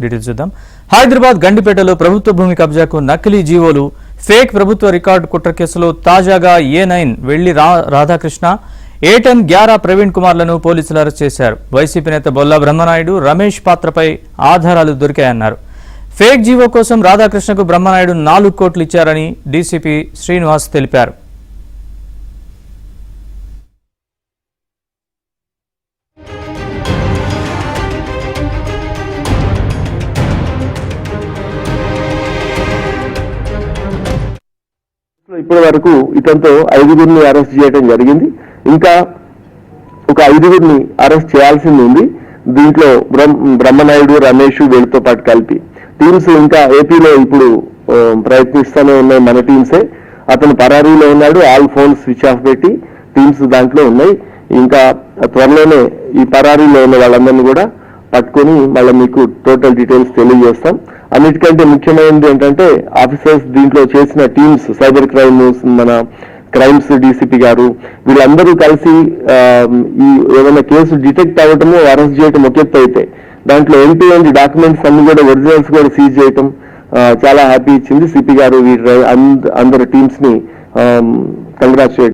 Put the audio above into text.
Details చూద్దాం. హైదరాబాద్ గండిపేటలో ప్రభుత్వ భూమి కబ్జాకు నకిలీ జీవోలు, ఫేక్ ప్రభుత్వ రికార్డు కుట్ర కేసులో తాజాగా A9 వెళ్లి రాధాకృష్ణ, A10 గ్యారా ప్రవీణ్ కుమార్లను పోలీసులు అరెస్ట్ చేశారు. వైసీపీ నేత బొల్లా బ్రహ్మనాయుడు, రమేష్ పాత్రపై ఆధారాలు దొరికాయన్నారు. ఫేక్ జీవో కోసం రాధాకృష్ణకు బ్రహ్మనాయుడు 4 కోట్లు ఇచ్చారని డీసీపీ శ్రీనివాస్ తెలిపారు. ఇప్పటి వరకు ఇతనితో 5గురిని అరెస్ట్ చేయడం జరిగింది. ఇంకా ఒక 5గురిని అరెస్ట్ చేయాల్సింది ఉంది. దీంట్లో బ్రహ్మనాయుడు, రమేష్ వీళ్ళతో పాటు కలిపి టీమ్స్ ఇంకా ఏపీలో ఇప్పుడు ప్రయత్నిస్తూనే ఉన్నాయి. మన టీమ్సే. అతను పరారీలో ఉన్నాడు. ఆల్ ఫోన్స్ స్విచ్ ఆఫ్ పెట్టి టీమ్స్ దాంట్లో ఉన్నాయి. ఇంకా త్వరలోనే ఈ పరారీలో ఉన్న వాళ్ళందరినీ కూడా పట్టుకొని మళ్ళీ మీకు టోటల్ డీటెయిల్స్ తెలియజేస్తాం. అన్నిటికంటే ముఖ్యమైనది ఏంటంటే ఆఫీసర్స్ దీంట్లో చేసిన టీమ్స్, సైబర్ క్రైమ్స్, మన క్రైమ్స్ డీసీపీ గారు వీళ్ళందరూ కలిసి ఈ ఏదైనా కేసు డిటెక్ట్ అవ్వటము, అరెస్ట్ చేయటం ఒక ఎత్తు అయితే దాంట్లో ఎండ్ డాక్యుమెంట్స్ అన్ని కూడా ఒరిజినల్స్ కూడా సీజ్ చేయటం చాలా హ్యాపీ ఇచ్చింది. సిపి గారు అందరు టీమ్స్ ని కంగ్రాచులేట్